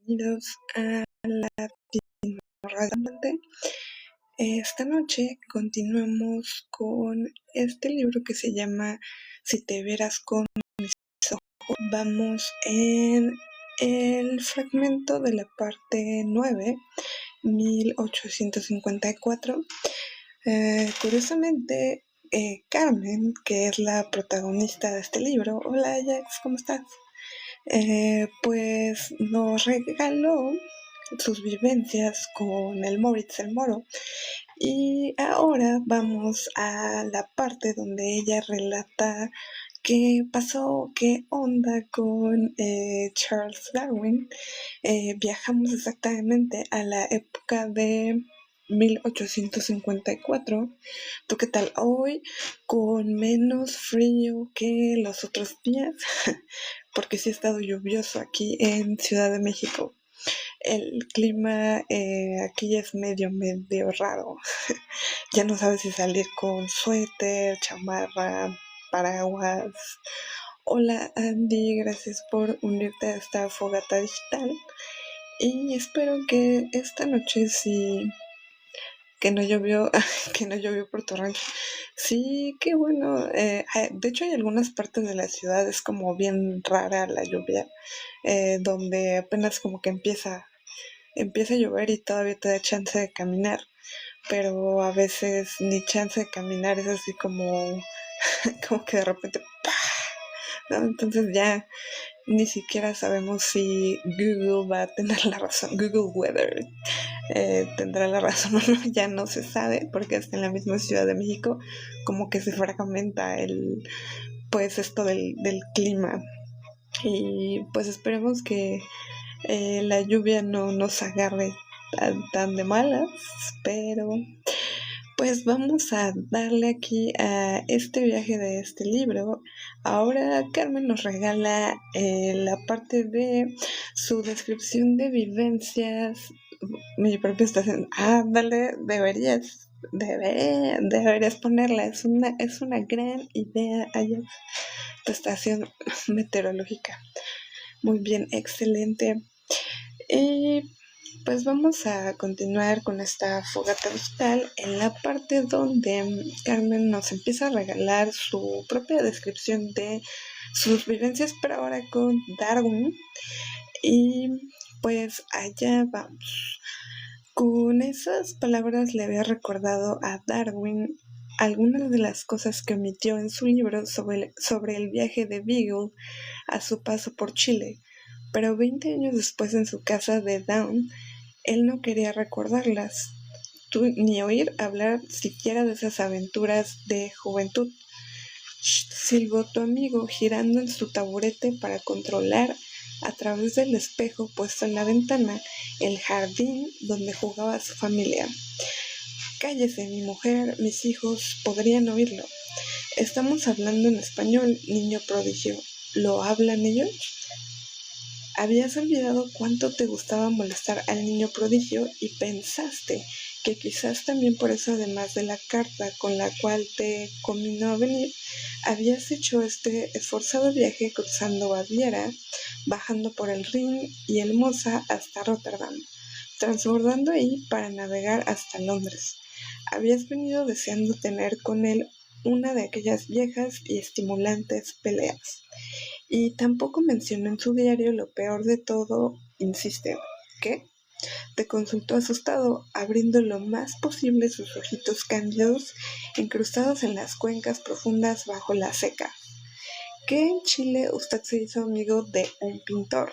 bienvenidos a Radio. Esta noche continuamos con este libro que se llama Si te vieras con mis ojos. Vamos en el fragmento de la parte 9, 1854. Curiosamente, Carmen, que es la protagonista de este libro, hola Ajax, ¿cómo estás? Pues nos regaló sus vivencias con el Moritz el Moro, y ahora vamos a la parte donde ella relata qué pasó, qué onda con Charles Darwin. Viajamos exactamente a la época de 1854. ¿Tú qué tal hoy? Con menos frío que los otros días, porque sí ha estado lluvioso aquí en Ciudad de México. El clima aquí es medio raro. Ya no sabes si salir con suéter, chamarra, paraguas. Hola Andy, gracias por unirte a esta fogata digital. Y espero que esta noche sí, que no llovió, que no llovió por tu rancho. Sí, qué bueno. De hecho, hay algunas partes de la ciudad, es como bien rara la lluvia, donde apenas como que empieza a llover y todavía te da chance de caminar, pero a veces ni chance de caminar, es así como, como que de repente, ¡pah! ¿No? Entonces ya ni siquiera sabemos si Google va a tener la razón, Google Weather tendrá la razón o no, ya no se sabe, porque hasta en la misma Ciudad de México como que se fragmenta pues esto del clima. Y pues esperemos que la lluvia no nos agarre tan de malas, pero pues vamos a darle aquí a este viaje de este libro. Ahora Carmen nos regala la parte de su descripción de vivencias. Mi propia estación. Dale, deberías ponerla. Es una gran idea allá. Tu estación meteorológica. Muy bien, excelente. Y pues vamos a continuar con esta fogata digital en la parte donde Carmen nos empieza a regalar su propia descripción de sus vivencias, pero ahora con Darwin. Y pues allá vamos. Con esas palabras le había recordado a Darwin algunas de las cosas que omitió en su libro sobre el viaje de Beagle a su paso por Chile, pero 20 años después en su casa de Down, él no quería recordarlas, ni oír hablar siquiera de esas aventuras de juventud. Silbó tu amigo, girando en su taburete para controlar, a través del espejo puesto en la ventana, el jardín donde jugaba su familia. Cállese, mi mujer, mis hijos podrían oírlo. Estamos hablando en español, niño prodigio. ¿Lo hablan ellos? Habías olvidado cuánto te gustaba molestar al niño prodigio y pensaste que quizás también por eso, además de la carta con la cual te conminó a venir, habías hecho este esforzado viaje cruzando Baviera, bajando por el Rin y el Mosa hasta Rotterdam, transbordando ahí para navegar hasta Londres. Habías venido deseando tener con él una de aquellas viejas y estimulantes peleas. Y tampoco mencionó en su diario lo peor de todo, insiste. ¿Qué? Te consultó asustado, abriendo lo más posible sus ojitos cándidos, incrustados en las cuencas profundas bajo la ceja. ¿Que en Chile usted se hizo amigo de un pintor?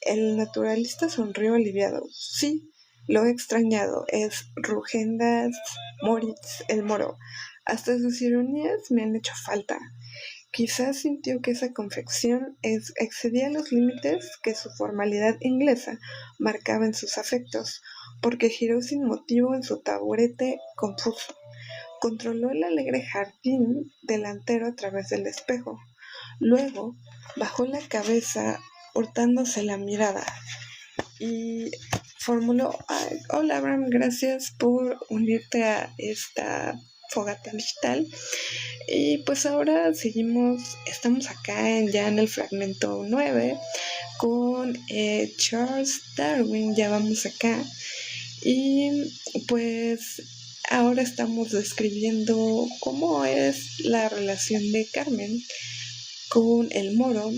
El naturalista sonrió aliviado. Sí, lo he extrañado. Es Rugendas Moritz el Moro. Hasta sus ironías me han hecho falta. Quizás sintió que esa confección excedía los límites que su formalidad inglesa marcaba en sus afectos, porque giró sin motivo en su taburete confuso. Controló el alegre jardín delantero a través del espejo. Luego bajó la cabeza, hurtándose la mirada, y formuló: hola Abraham, gracias por unirte a esta fogata digital. Y pues ahora estamos acá ya en el fragmento 9, con Charles Darwin, ya vamos acá. Y pues ahora estamos describiendo cómo es la relación de Carmen con el moro.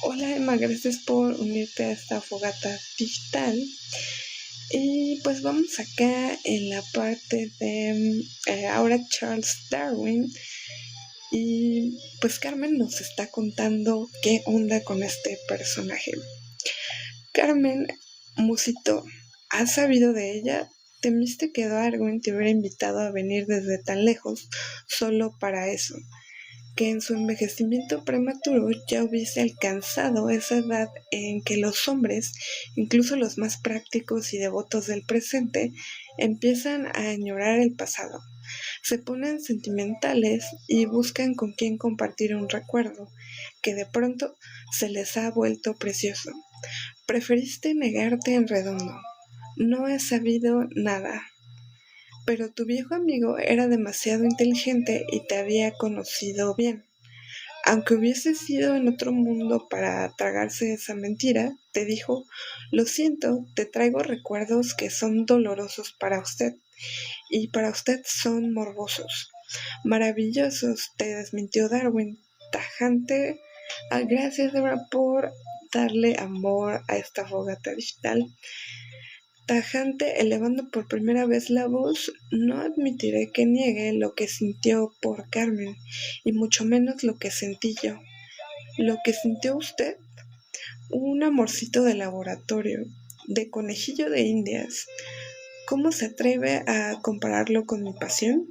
Hola Emma, gracias por unirte a esta fogata digital. Y pues vamos acá en la parte de ahora Charles Darwin. Y pues Carmen nos está contando qué onda con este personaje. Carmen, Musito, ¿has sabido de ella? Temiste que Darwin te hubiera invitado a venir desde tan lejos solo para eso, que en su envejecimiento prematuro ya hubiese alcanzado esa edad en que los hombres, incluso los más prácticos y devotos del presente, empiezan a añorar el pasado. Se ponen sentimentales y buscan con quién compartir un recuerdo que de pronto se les ha vuelto precioso. Preferiste negarte en redondo. No he sabido nada. Pero tu viejo amigo era demasiado inteligente y te había conocido bien. Aunque hubiese sido en otro mundo para tragarse esa mentira, te dijo, lo siento, te traigo recuerdos que son dolorosos para usted, y para usted son morbosos. Maravillosos, te desmintió Darwin, tajante. Gracias, Debra, por darle amor a esta fogata digital. Tajante, elevando por primera vez la voz, no admitiré que niegue lo que sintió por Carmen, y mucho menos lo que sentí yo. Lo que sintió usted, un amorcito de laboratorio, de conejillo de indias. ¿Cómo se atreve a compararlo con mi pasión?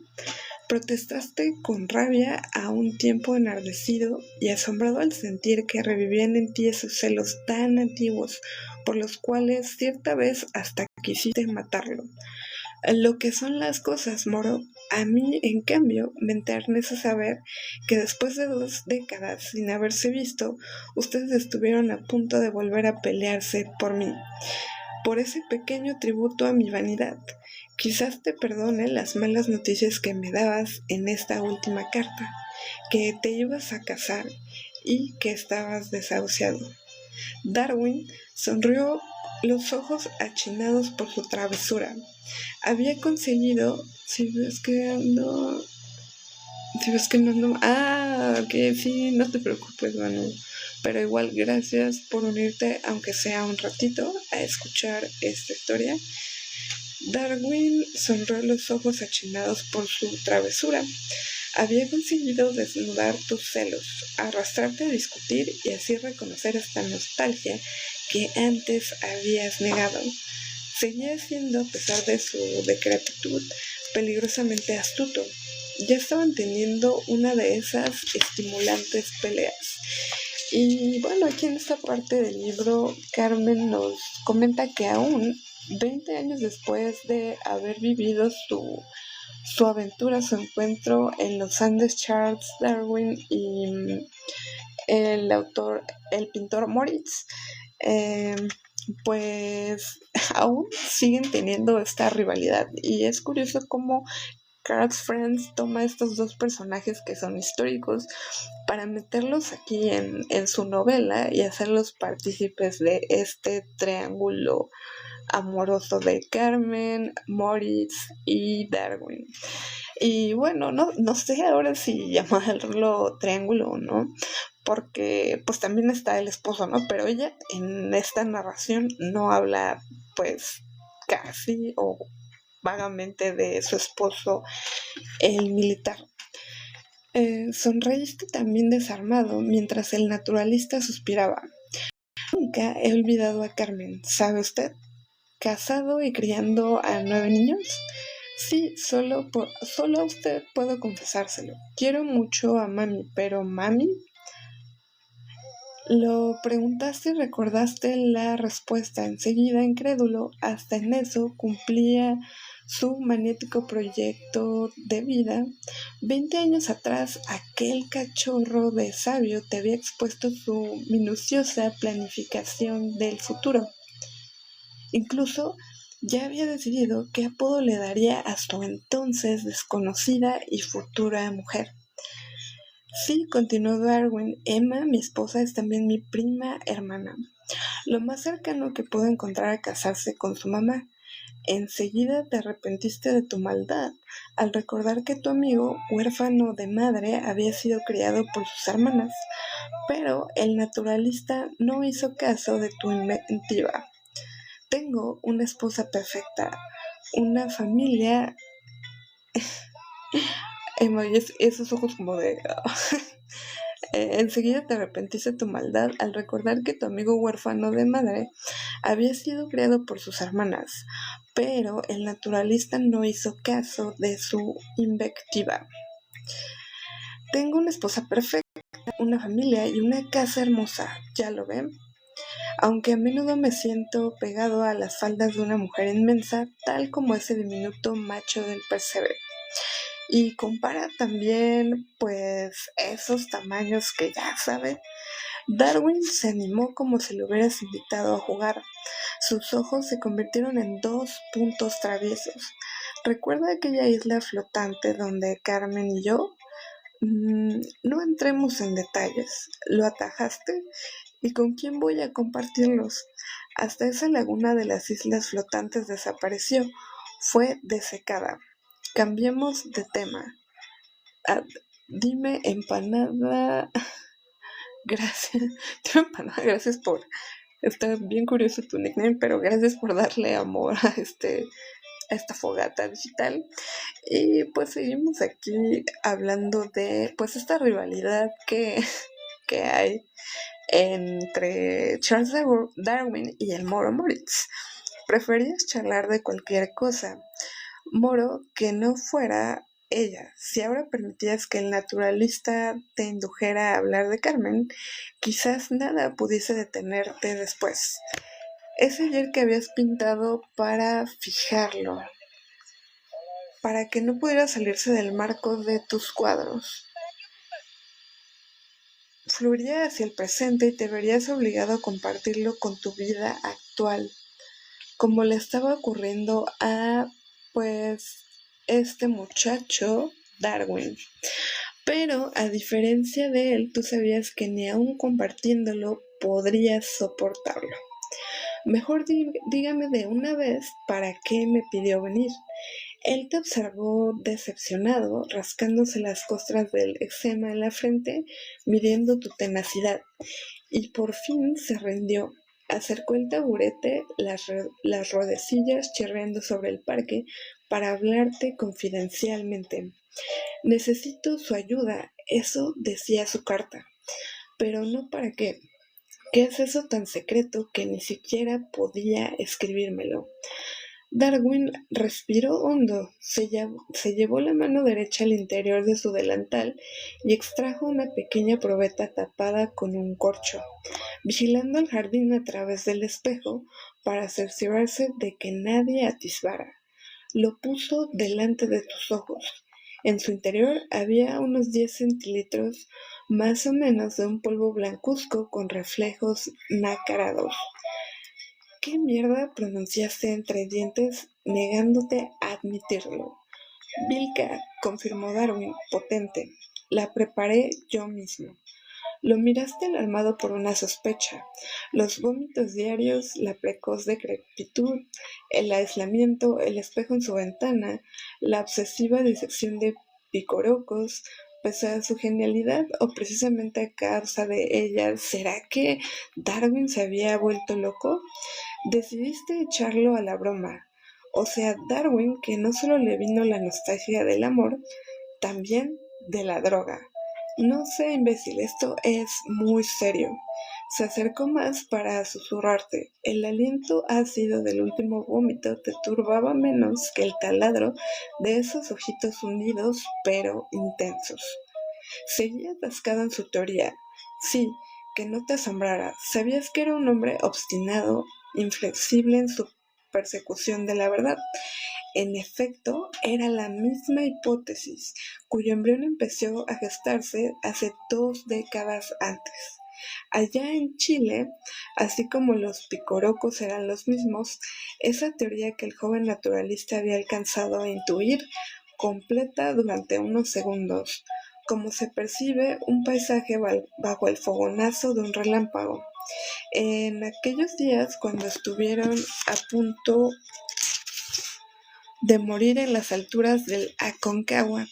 Protestaste con rabia a un tiempo enardecido y asombrado al sentir que revivían en ti esos celos tan antiguos por los cuales cierta vez hasta quisiste matarlo. Lo que son las cosas, moro. A mí, en cambio, me enternece saber que después de 2 décadas sin haberse visto, ustedes estuvieron a punto de volver a pelearse por mí, por ese pequeño tributo a mi vanidad. Quizás te perdone las malas noticias que me dabas en esta última carta, que te ibas a casar y que estabas desahuciado. Darwin sonrió, los ojos achinados por su travesura. Había conseguido, si ves que no, ok, sí, no te preocupes, Manu, pero igual gracias por unirte, aunque sea un ratito, a escuchar esta historia. Darwin sonrió, los ojos achinados por su travesura. Había conseguido desnudar tus celos, arrastrarte a discutir y así reconocer esta nostalgia que antes habías negado. Seguía siendo, a pesar de su decrepitud, peligrosamente astuto. Ya estaban teniendo una de esas estimulantes peleas. Y bueno, aquí en esta parte del libro, Carmen nos comenta que aún 20 años después de haber vivido su aventura, su encuentro en los Andes, Charles Darwin y el pintor Moritz, eh, pues aún siguen teniendo esta rivalidad. Y es curioso cómo Carl Franz toma estos dos personajes que son históricos para meterlos aquí en su novela y hacerlos partícipes de este triángulo amoroso de Carmen, Moritz y Darwin. Y bueno, no sé ahora si llamarlo triángulo o no, porque pues también está el esposo, ¿no? Pero ella en esta narración no habla pues casi o vagamente de su esposo, el militar. Sonreíste también desarmado mientras el naturalista suspiraba. Nunca he olvidado a Carmen, ¿sabe usted? ¿Casado y criando a 9 niños? Sí, solo a usted puedo confesárselo. Quiero mucho a mami, pero ¿mami? Lo preguntaste y recordaste la respuesta. Enseguida, incrédulo, hasta en eso cumplía su magnético proyecto de vida. 20 años atrás, aquel cachorro de sabio te había expuesto su minuciosa planificación del futuro. Incluso ya había decidido qué apodo le daría a su entonces desconocida y futura mujer. Sí, continuó Darwin, Emma, mi esposa, es también mi prima hermana. lo más cercano que pudo encontrar a casarse con su mamá. Enseguida te arrepentiste de tu maldad al recordar que tu amigo, huérfano de madre, había sido criado por sus hermanas, pero el naturalista no hizo caso de tu inventiva. Tengo una esposa perfecta, una familia, emojis, esos ojos como de... enseguida te arrepentiste de tu maldad al recordar que tu amigo huérfano de madre había sido criado por sus hermanas, pero el naturalista no hizo caso de su invectiva. Tengo una esposa perfecta, una familia y una casa hermosa, ¿ya lo ven? Aunque a menudo me siento pegado a las faldas de una mujer inmensa, tal como ese diminuto macho del percebe. Y compara también, pues, esos tamaños que ya sabe. Darwin se animó como si lo hubieras invitado a jugar. Sus ojos se convirtieron en dos puntos traviesos. ¿Recuerda aquella isla flotante donde Carmen y yo? No entremos en detalles. ¿Lo atajaste? ¿Y con quién voy a compartirlos? Hasta esa laguna de las islas flotantes desapareció. Fue desecada. Cambiemos de tema. Ah, dime empanada. Gracias. Dime empanada, gracias por... Está bien curioso tu nickname, pero gracias por darle amor a esta fogata digital. Y pues seguimos aquí hablando de pues esta rivalidad que hay entre Charles Darwin y el Moro Moritz. Preferías charlar de cualquier cosa, Moro, que no fuera ella. Si ahora permitías que el naturalista te indujera a hablar de Carmen, quizás nada pudiese detenerte después. Es ayer que habías pintado para fijarlo, para que no pudiera salirse del marco de tus cuadros. Fluiría hacia el presente y te verías obligado a compartirlo con tu vida actual, como le estaba ocurriendo a, pues, este muchacho Darwin. Pero, a diferencia de él, tú sabías que ni aun compartiéndolo podrías soportarlo. Mejor dígame de una vez para qué me pidió venir. Él te observó decepcionado, rascándose las costras del eczema en la frente, midiendo tu tenacidad, y por fin se rindió. Acercó el taburete, las rodecillas chirriando sobre el parque, para hablarte confidencialmente. Necesito su ayuda, eso decía su carta. Pero no para qué. ¿Qué es eso tan secreto que ni siquiera podía escribírmelo? Darwin respiró hondo, se llevó la mano derecha al interior de su delantal y extrajo una pequeña probeta tapada con un corcho, vigilando el jardín a través del espejo para cerciorarse de que nadie atisbara. Lo puso delante de tus ojos. En su interior había unos 10 centilitros más o menos de un polvo blancuzco con reflejos nacarados. ¿Qué mierda pronunciaste entre dientes negándote a admitirlo? Vilca, confirmó Darwin, potente. La preparé yo mismo. Lo miraste alarmado por una sospecha. Los vómitos diarios, la precoz decrepitud, el aislamiento, el espejo en su ventana, la obsesiva disección de picorocos, pese a su genialidad o precisamente a causa de ella, ¿será que Darwin se había vuelto loco? Decidiste echarlo a la broma. O sea, Darwin, que no solo le vino la nostalgia del amor, también de la droga. No sé, imbécil, esto es muy serio. Se acercó más para susurrarte. El aliento ácido del último vómito te turbaba menos que el taladro de esos ojitos hundidos pero intensos. Seguía atascado en su teoría. Sí, que no te asombrara. Sabías que era un hombre obstinado, inflexible en su persecución de la verdad. En efecto, era la misma hipótesis, cuyo embrión empezó a gestarse hace 2 décadas antes. Allá en Chile, así como los picorocos eran los mismos, esa teoría que el joven naturalista había alcanzado a intuir, completa durante unos segundos, como se percibe un paisaje bajo el fogonazo de un relámpago. en aquellos días cuando estuvieron a punto de morir en las alturas del Aconcagua.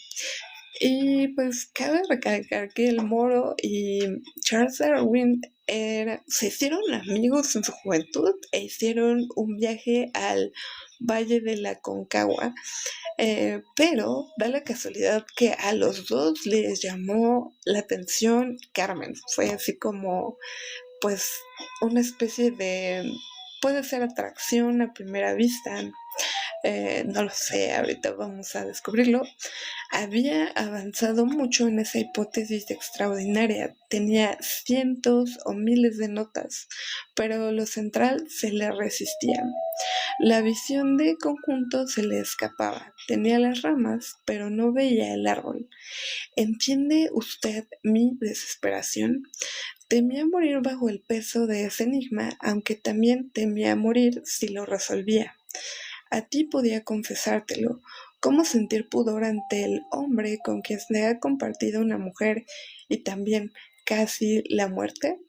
Y pues cabe recalcar que el Moro y Charles Darwin se hicieron amigos en su juventud e hicieron un viaje al Valle de la Aconcagua, pero da la casualidad que a los dos les llamó la atención Carmen. Fue así como pues una especie de, puede ser atracción a primera vista, no lo sé, ahorita vamos a descubrirlo. Había avanzado mucho en esa hipótesis extraordinaria, tenía cientos o miles de notas, pero lo central se le resistía. La visión de conjunto se le escapaba, tenía las ramas, pero no veía el árbol. ¿Entiende usted mi desesperación? Temía morir bajo el peso de ese enigma, aunque también temía morir si lo resolvía. A ti podía confesártelo. ¿Cómo sentir pudor ante el hombre con quien se ha compartido una mujer y también casi la muerte?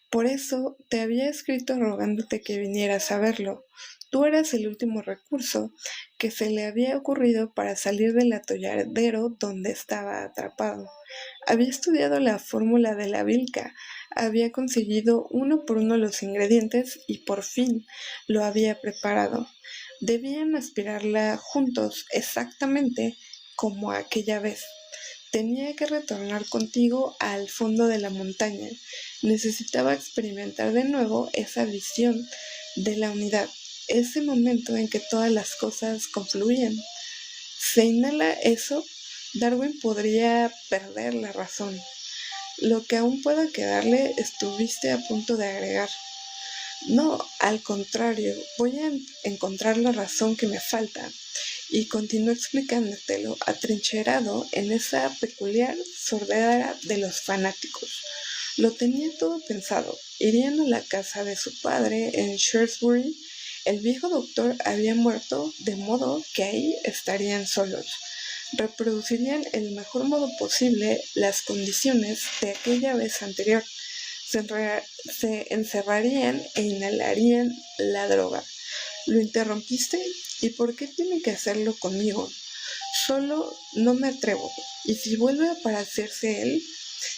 Por eso te había escrito rogándote que vinieras a verlo. Tú eras el último recurso que se le había ocurrido para salir del atolladero donde estaba atrapado. Había estudiado la fórmula de la bilca, había conseguido uno por uno los ingredientes y por fin lo había preparado. Debían aspirarla juntos exactamente como aquella vez. Tenía que retornar contigo al fondo de la montaña. Necesitaba experimentar de nuevo esa visión de la unidad, ese momento en que todas las cosas confluían. Se inhala eso, Darwin podría perder la razón. Lo que aún pueda quedarle, estuviste a punto de agregar. No, al contrario, voy a encontrar la razón que me falta. Y continuó explicándotelo atrincherado en esa peculiar sordera de los fanáticos. Lo tenía todo pensado. Irían a la casa de su padre en Shrewsbury. El viejo doctor había muerto, de modo que ahí estarían solos. Reproducirían el mejor modo posible las condiciones de aquella vez anterior. Se encerrarían e inhalarían la droga. ¿Lo interrumpiste? ¿Y por qué tiene que hacerlo conmigo? Solo no me atrevo. ¿Y si vuelve a aparecerse él?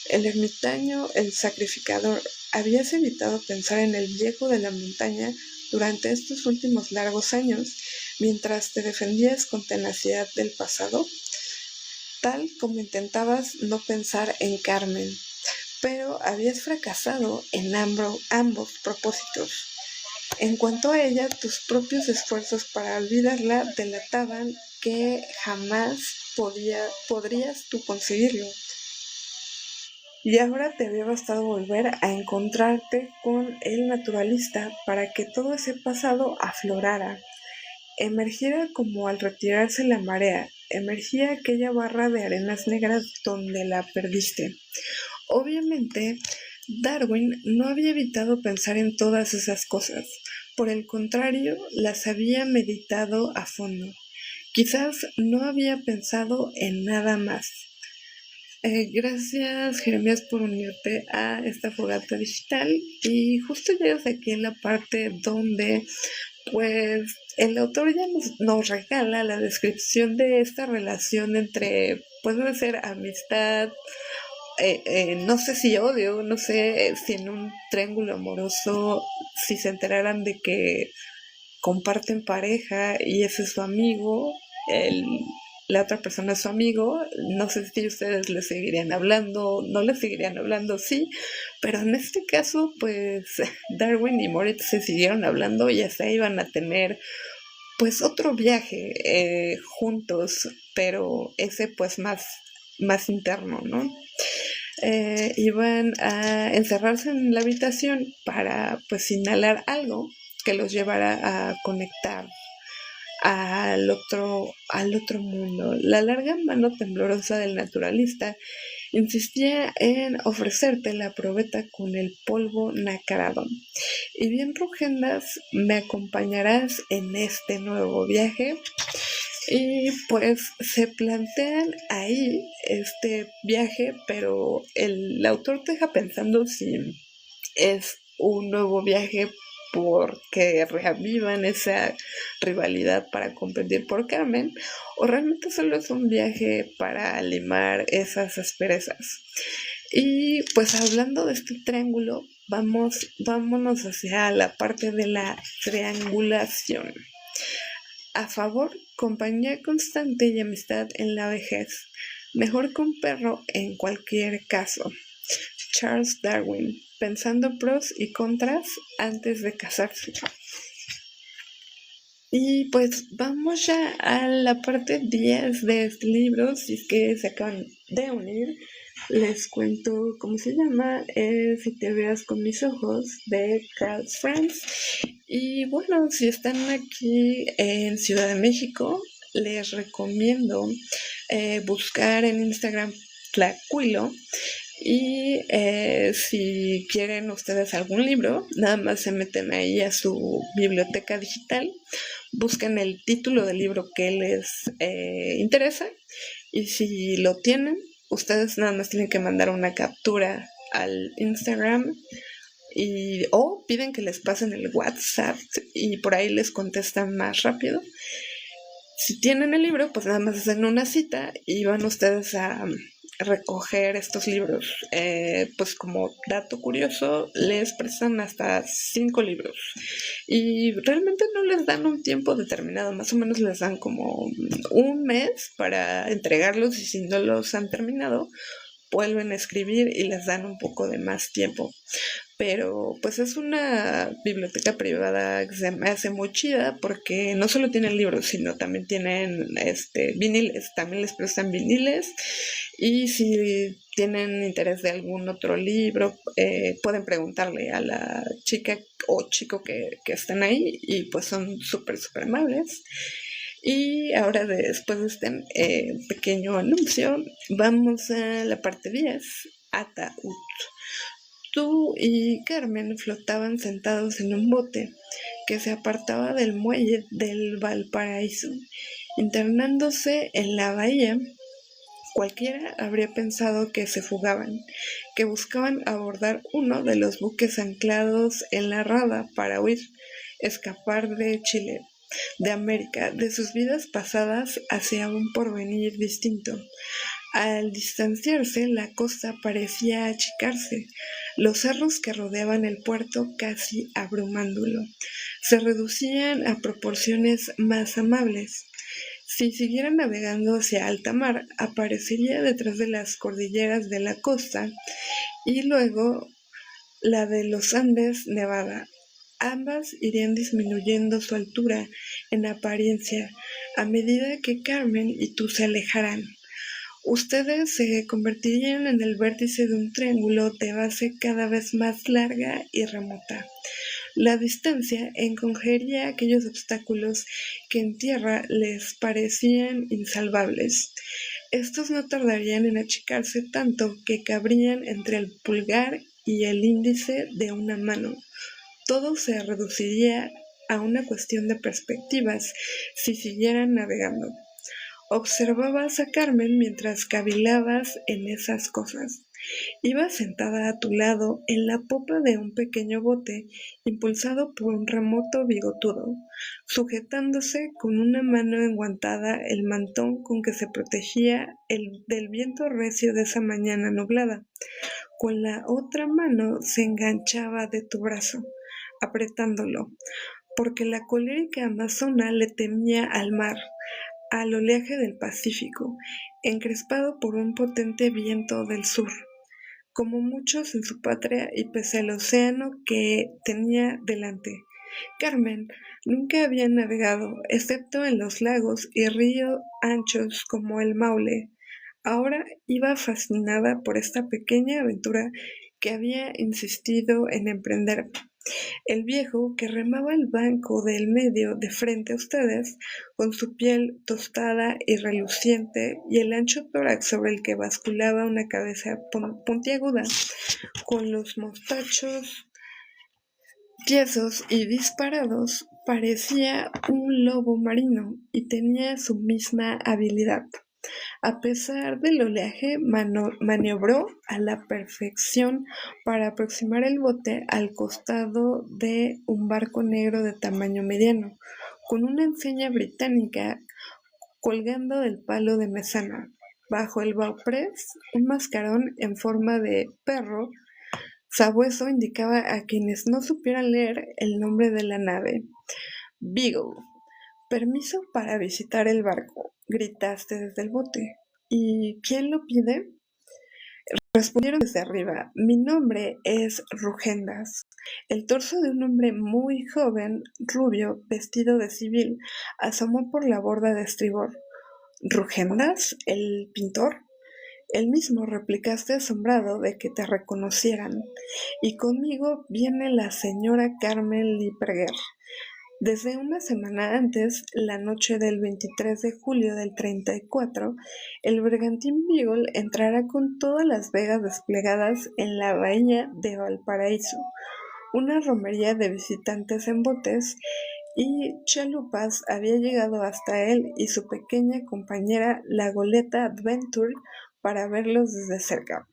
El ermitaño, el sacrificador. ¿Habías evitado pensar en el viejo de la montaña durante estos últimos largos años, mientras te defendías con tenacidad del pasado? Tal como intentabas no pensar en Carmen, pero habías fracasado en ambos propósitos. En cuanto a ella, tus propios esfuerzos para olvidarla delataban que jamás podrías tú conseguirlo. Y ahora te había bastado volver a encontrarte con el naturalista para que todo ese pasado aflorara, emergiera como al retirarse la marea, emergía aquella barra de arenas negras donde la perdiste. Obviamente, Darwin no había evitado pensar en todas esas cosas, por el contrario, las había meditado a fondo. Quizás no había pensado en nada más. Gracias, Jeremías, por unirte a esta fogata digital. Y justo llegas aquí en la parte donde, pues, el autor ya nos regala la descripción de esta relación entre, pues, debe ser amistad, no sé si odio, no sé si en un triángulo amoroso, si se enteraran de que comparten pareja y ese es su amigo, la otra persona es su amigo, no sé si ustedes le seguirían hablando, no le seguirían hablando, sí, pero en este caso, pues Darwin y Moritz se siguieron hablando y hasta iban a tener pues otro viaje juntos, pero ese pues más interno, ¿no? Iban a encerrarse en la habitación para pues inhalar algo que los llevara a conectar al otro mundo. La larga mano temblorosa del naturalista insistía en ofrecerte la probeta con el polvo nacarado. Y bien, Rugendas, me acompañarás en este nuevo viaje. Y pues se plantean ahí este viaje, pero el autor te deja pensando si es un nuevo viaje porque reavivan esa rivalidad para competir por Carmen, o realmente solo es un viaje para limar esas asperezas. Y pues hablando de este triángulo, vámonos hacia la parte de la triangulación. A favor, compañía constante y amistad en la vejez. Mejor que un perro en cualquier caso. Charles Darwin, pensando pros y contras antes de casarse. Y pues vamos ya a la parte 10 de este libro, si es que se acaban de unir. Les cuento cómo se llama, Si te veas con mis ojos, de Carl Franz. Y bueno, si están aquí en Ciudad de México, les recomiendo buscar en Instagram Tlacuilo. Y si quieren ustedes algún libro, nada más se meten ahí a su biblioteca digital, busquen el título del libro que les interesa, y si lo tienen, ustedes nada más tienen que mandar una captura al Instagram o piden que les pasen el WhatsApp y por ahí les contestan más rápido. Si tienen el libro, pues nada más hacen una cita y van ustedes a recoger estos libros. Pues como dato curioso, les prestan hasta 5 libros y realmente no les dan un tiempo determinado, más o menos les dan como un mes para entregarlos, y si no los han terminado, vuelven a escribir y les dan un poco de más tiempo. Pero pues es una biblioteca privada que se me hace muy chida porque no solo tienen libros, sino también tienen viniles, también les prestan viniles, y si tienen interés de algún otro libro, pueden preguntarle a la chica o chico que están ahí, y pues son súper amables. Y ahora, después de este pequeño anuncio, vamos a la parte 10, Ataúd. Tú y Carmen flotaban sentados en un bote que se apartaba del muelle del Valparaíso, internándose en la bahía. Cualquiera habría pensado que se fugaban, que buscaban abordar uno de los buques anclados en la rada para huir, escapar de Chile, de América, de sus vidas pasadas hacia un porvenir distinto. Al distanciarse, la costa parecía achicarse, los cerros que rodeaban el puerto casi abrumándolo se reducían a proporciones más amables. Si siguiera navegando hacia alta mar, aparecería detrás de las cordilleras de la costa y luego la de los Andes, Nevada. Ambas irían disminuyendo su altura en apariencia a medida que Carmen y tú se alejaran. Ustedes se convertirían en el vértice de un triángulo de base cada vez más larga y remota. La distancia encogería aquellos obstáculos que en tierra les parecían insalvables. Estos no tardarían en achicarse tanto que cabrían entre el pulgar y el índice de una mano. Todo se reduciría a una cuestión de perspectivas si siguieran navegando. Observabas a Carmen mientras cavilabas en esas cosas. Iba sentada a tu lado en la popa de un pequeño bote, impulsado por un remoto bigotudo, sujetándose con una mano enguantada el mantón con que se protegía del viento recio de esa mañana nublada. Con la otra mano se enganchaba de tu brazo, apretándolo, porque la colérica amazona le temía al mar, al oleaje del Pacífico, encrespado por un potente viento del sur. Como muchos en su patria y pese al océano que tenía delante, Carmen nunca había navegado, excepto en los lagos y ríos anchos como el Maule. Ahora iba fascinada por esta pequeña aventura que había insistido en emprender. El viejo, que remaba el banco del medio de frente a ustedes, con su piel tostada y reluciente, y el ancho tórax sobre el que basculaba una cabeza puntiaguda, con los mostachos tiesos y disparados, parecía un lobo marino y tenía su misma habilidad. A pesar del oleaje, maniobró a la perfección para aproximar el bote al costado de un barco negro de tamaño mediano, con una enseña británica colgando del palo de mesana. Bajo el bauprés, un mascarón en forma de perro sabueso indicaba a quienes no supieran leer el nombre de la nave. Beagle. Permiso para visitar el barco, gritaste desde el bote. ¿Y quién lo pide? Respondieron desde arriba. Mi nombre es Rugendas. El torso de un hombre muy joven, rubio, vestido de civil, asomó por la borda de estribor. ¿Rugendas? ¿El pintor? El mismo, replicaste asombrado de que te reconocieran. Y conmigo viene la señora Carmen Liebreger. Desde una semana antes, la noche del 23 de julio del 34, el bergantín Beagle entrará con todas las vegas desplegadas en la bahía de Valparaíso, una romería de visitantes en botes y chalupas había llegado hasta él y su pequeña compañera la goleta Adventure para verlos desde cerca.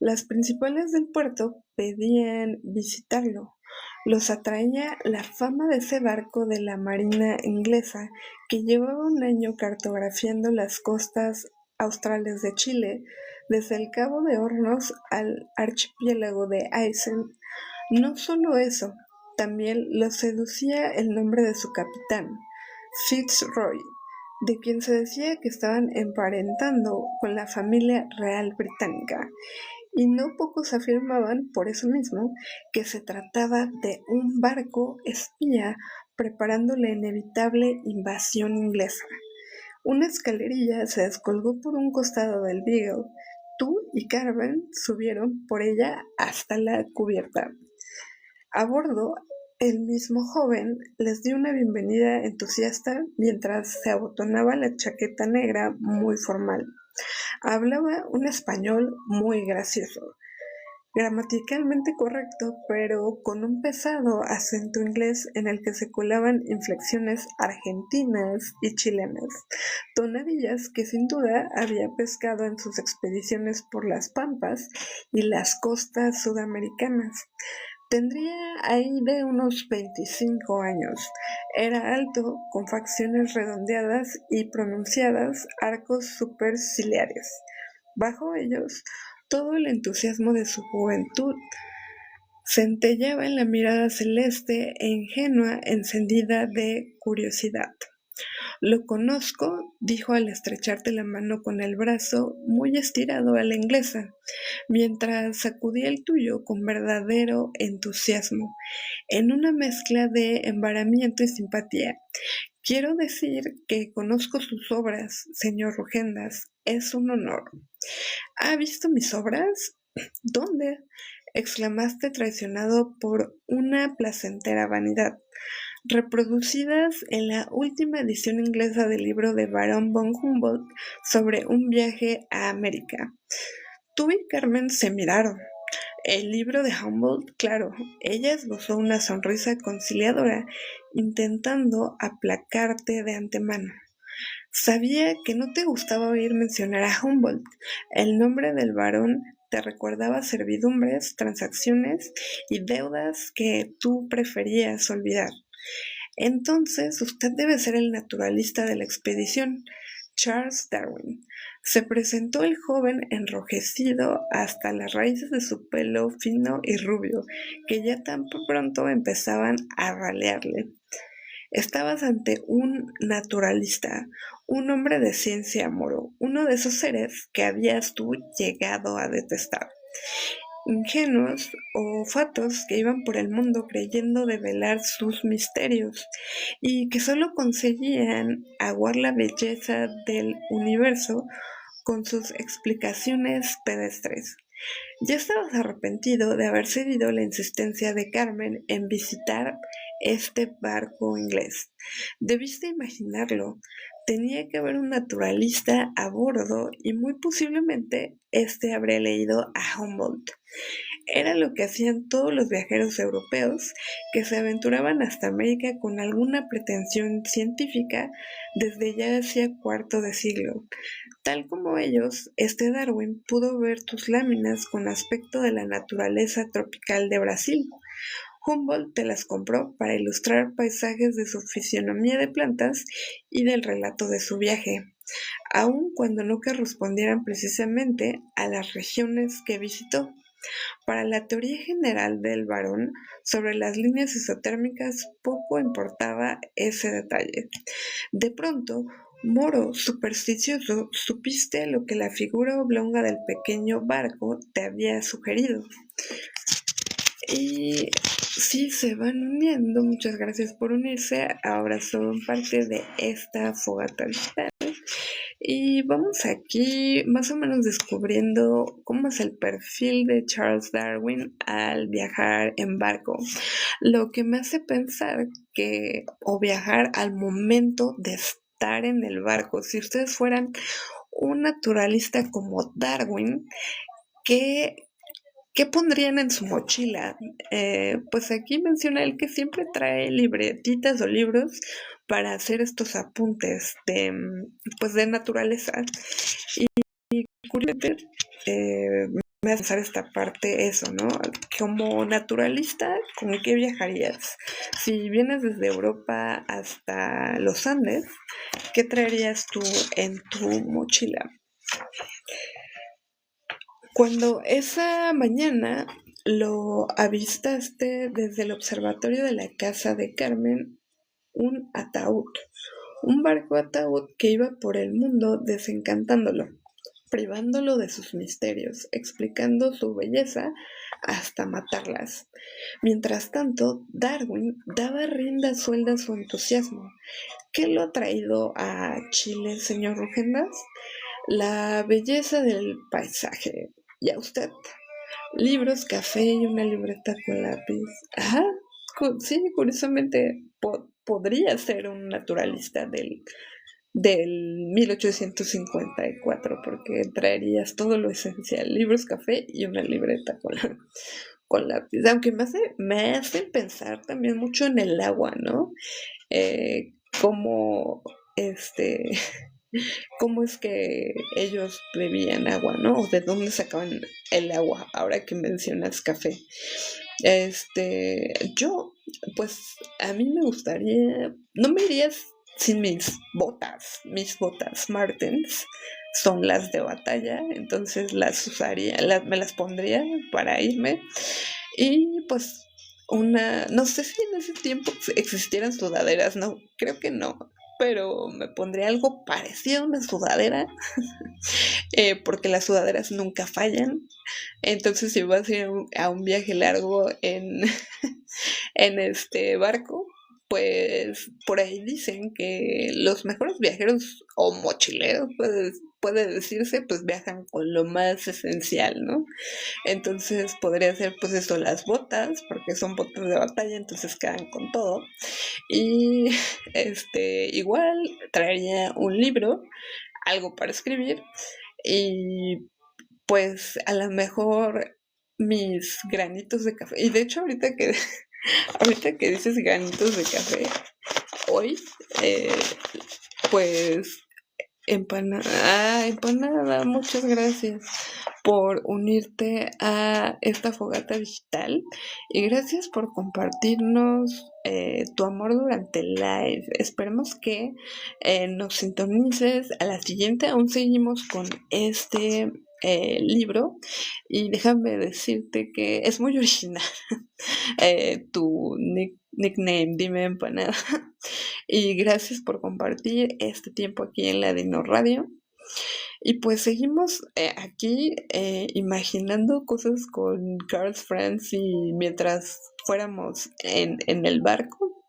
Las principales del puerto pedían visitarlo. Los atraía la fama de ese barco de la marina inglesa que llevaba un año cartografiando las costas australes de Chile, desde el Cabo de Hornos al archipiélago de Aisen. No solo eso, también lo seducía el nombre de su capitán, Fitzroy, de quien se decía que estaban emparentando con la familia real británica, y no pocos afirmaban, por eso mismo, que se trataba de un barco espía preparando la inevitable invasión inglesa. Una escalerilla se descolgó por un costado del Beagle. Tú y Carmen subieron por ella hasta la cubierta. A bordo, el mismo joven les dio una bienvenida entusiasta mientras se abotonaba la chaqueta negra muy formal. Hablaba un español muy gracioso, gramaticalmente correcto, pero con un pesado acento inglés en el que se colaban inflexiones argentinas y chilenas, tonadillas que sin duda había pescado en sus expediciones por las pampas y las costas sudamericanas. Tendría ahí de unos 25 años. Era alto, con facciones redondeadas y pronunciadas arcos superciliares. Bajo ellos, todo el entusiasmo de su juventud centelleaba en la mirada celeste e ingenua encendida de curiosidad. Lo conozco, dijo al estrecharte la mano con el brazo muy estirado a la inglesa, mientras sacudía el tuyo con verdadero entusiasmo, en una mezcla de embaramiento y simpatía. Quiero decir que conozco sus obras, señor Rugendas. Es un honor. ¿Ha visto mis obras? ¿Dónde? Exclamaste traicionado por una placentera vanidad. Reproducidas en la última edición inglesa del libro de Baron von Humboldt sobre un viaje a América. Tú y Carmen se miraron. El libro de Humboldt, claro, ella esbozó una sonrisa conciliadora, intentando aplacarte de antemano. Sabía que no te gustaba oír mencionar a Humboldt. El nombre del varón te recuerdaba servidumbres, transacciones y deudas que tú preferías olvidar. Entonces usted debe ser el naturalista de la expedición, Charles Darwin. Se presentó el joven enrojecido hasta las raíces de su pelo fino y rubio, que ya tan pronto empezaban a ralearle. Estabas ante un naturalista, un hombre de ciencia, moro, uno de esos seres que habías tú llegado a detestar. Ingenuos o fatos que iban por el mundo creyendo develar sus misterios y que solo conseguían aguar la belleza del universo con sus explicaciones pedestres. Ya estabas arrepentido de haber cedido la insistencia de Carmen en visitar este barco inglés. Debiste imaginarlo. Tenía que haber un naturalista a bordo y muy posiblemente este habría leído a Humboldt. Era lo que hacían todos los viajeros europeos que se aventuraban hasta América con alguna pretensión científica desde ya hacía cuarto de siglo. Tal como ellos, Darwin pudo ver tus láminas con aspecto de la naturaleza tropical de Brasil. Humboldt te las compró para ilustrar paisajes de su fisionomía de plantas y del relato de su viaje, aun cuando no correspondieran precisamente a las regiones que visitó. Para la teoría general del varón sobre las líneas isotérmicas poco importaba ese detalle. De pronto, moro supersticioso, supiste lo que la figura oblonga del pequeño barco te había sugerido. Y sí, se van uniendo. Muchas gracias por unirse. Ahora son parte de esta fogata digital. Y vamos aquí más o menos descubriendo cómo es el perfil de Charles Darwin al viajar en barco. Lo que me hace pensar que, o viajar al momento de estar en el barco, si ustedes fueran un naturalista como Darwin, ¿qué pondrían en su mochila? Pues aquí menciona él que siempre trae libretitas o libros para hacer estos apuntes de naturaleza. Y curiosamente, me hace pensar esta parte eso, ¿no? Como naturalista, ¿con qué viajarías? Si vienes desde Europa hasta los Andes, ¿qué traerías tú en tu mochila? Cuando esa mañana lo avistaste desde el observatorio de la casa de Carmen, un ataúd, un barco ataúd que iba por el mundo desencantándolo, privándolo de sus misterios, explicando su belleza hasta matarlas. Mientras tanto, Darwin daba rienda suelta a su entusiasmo. ¿Qué lo ha traído a Chile, señor Rugendas? La belleza del paisaje. ¿Y a usted? Libros, café y una libreta con lápiz. Ajá, sí, curiosamente podría ser un naturalista del 1854, porque traerías todo lo esencial, libros, café y una libreta con lápiz. Aunque me hace pensar también mucho en el agua, ¿no? Como este cómo es que ellos bebían agua, ¿no? O de dónde sacaban el agua, ahora que mencionas café. Yo, pues a mí me gustaría, no me iría sin mis botas Martens son las de batalla, entonces las usaría, me las pondría para irme y pues no sé si en ese tiempo existieran sudaderas, no, creo que no, pero me pondría algo parecido a una sudadera, porque las sudaderas nunca fallan. Entonces, si vas a ir a un viaje largo en este barco, pues por ahí dicen que los mejores viajeros o mochileros, puede decirse, pues viajan con lo más esencial, ¿no? Entonces podría ser pues eso, las botas, porque son botas de batalla, entonces quedan con todo. Y igual traería un libro, algo para escribir y pues a lo mejor mis granitos de café. Y de hecho ahorita que dices granitos de café, hoy pues empanada, muchas gracias por unirte a esta fogata digital y gracias por compartirnos tu amor durante el live. Esperemos que nos sintonices a la siguiente. Aún seguimos con este libro y déjame decirte que es muy original tu nickname, dime empanada. Y gracias por compartir este tiempo aquí en la Dino Radio. Y pues seguimos aquí imaginando cosas con Carl Franz y mientras fuéramos en el barco,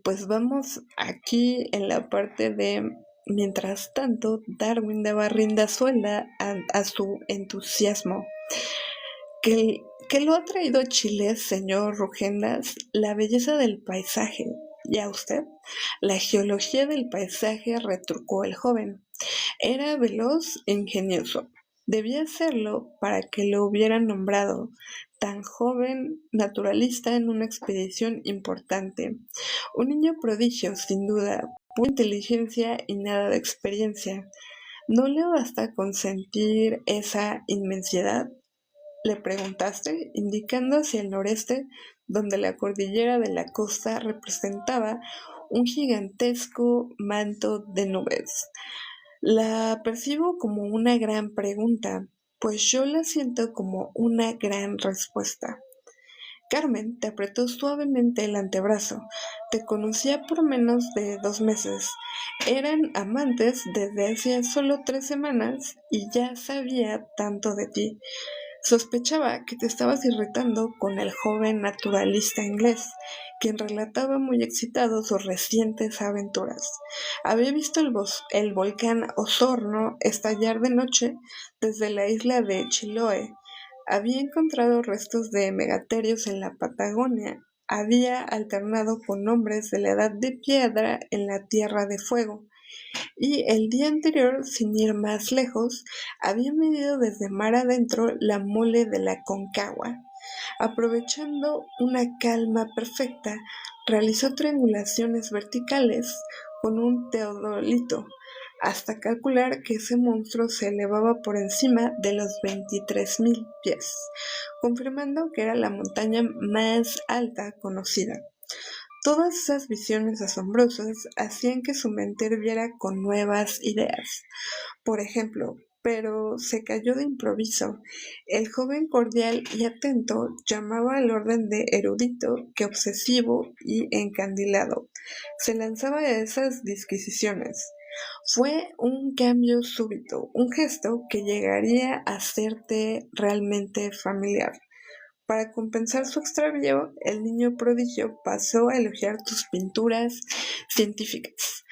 pues vamos aquí en la parte de mientras tanto Darwin daba rienda suelta a su entusiasmo. ¿Qué lo ha traído a Chile, señor Rugendas? La belleza del paisaje. ¿Y a usted? La geología del paisaje, retrucó el joven. Era veloz e ingenioso. Debía hacerlo para que lo hubieran nombrado tan joven naturalista en una expedición importante. Un niño prodigio, sin duda, pura inteligencia y nada de experiencia. ¿No le basta con sentir esa inmensidad? Le preguntaste, indicando hacia el noreste, donde la cordillera de la costa representaba un gigantesco manto de nubes. La percibo como una gran pregunta, pues yo la siento como una gran respuesta. Carmen te apretó suavemente el antebrazo. Te conocía por menos de 2 meses. Eran amantes desde hacía solo 3 semanas y ya sabía tanto de ti. Sospechaba que te estabas irritando con el joven naturalista inglés, quien relataba muy excitado sus recientes aventuras. Había visto el volcán Osorno estallar de noche desde la isla de Chiloé. Había encontrado restos de megaterios en la Patagonia. Había alternado con hombres de la Edad de Piedra en la Tierra de Fuego. Y el día anterior, sin ir más lejos, había medido desde mar adentro la mole de la Concagua. Aprovechando una calma perfecta, realizó triangulaciones verticales con un teodolito, hasta calcular que ese monstruo se elevaba por encima de los 23.000 pies, confirmando que era la montaña más alta conocida. Todas esas visiones asombrosas hacían que su mente hirviera con nuevas ideas. Por ejemplo, pero se cayó de improviso. El joven cordial y atento llamaba al orden de erudito que obsesivo y encandilado. Se lanzaba a esas disquisiciones. Fue un cambio súbito, un gesto que llegaría a hacerte realmente familiar. Para compensar su extravío, el niño prodigio pasó a elogiar tus pinturas científicas.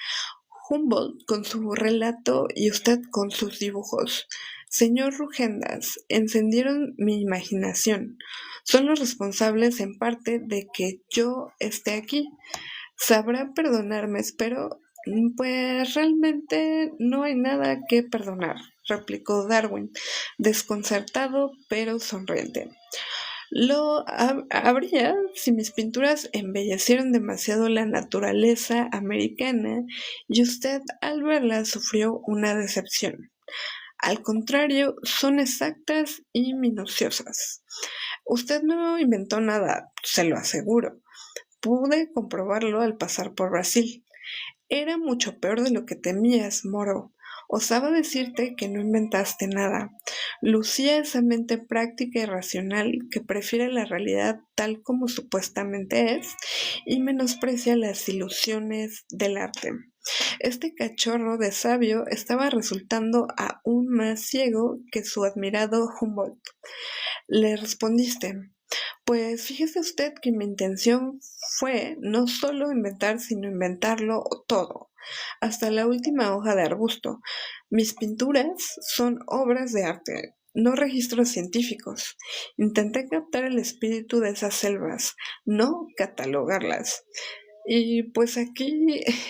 Humboldt con su relato y usted con sus dibujos. Señor Rugendas, encendieron mi imaginación. Son los responsables en parte de que yo esté aquí. Sabrá perdonarme, espero. Pues realmente no hay nada que perdonar, replicó Darwin, desconcertado pero sonriente. Lo habría si mis pinturas embellecieron demasiado la naturaleza americana y usted al verlas sufrió una decepción. Al contrario, son exactas y minuciosas. Usted no inventó nada, se lo aseguro. Pude comprobarlo al pasar por Brasil. Era mucho peor de lo que temías, Moro. Osaba decirte que no inventaste nada. Lucía esa mente práctica y racional que prefiere la realidad tal como supuestamente es y menosprecia las ilusiones del arte. Este cachorro de sabio estaba resultando aún más ciego que su admirado Humboldt. Le respondiste, pues fíjese usted que mi intención fue no solo inventar, sino inventarlo todo, hasta la última hoja de arbusto. Mis pinturas son obras de arte, no registros científicos. Intenté captar el espíritu de esas selvas, no catalogarlas. Y pues aquí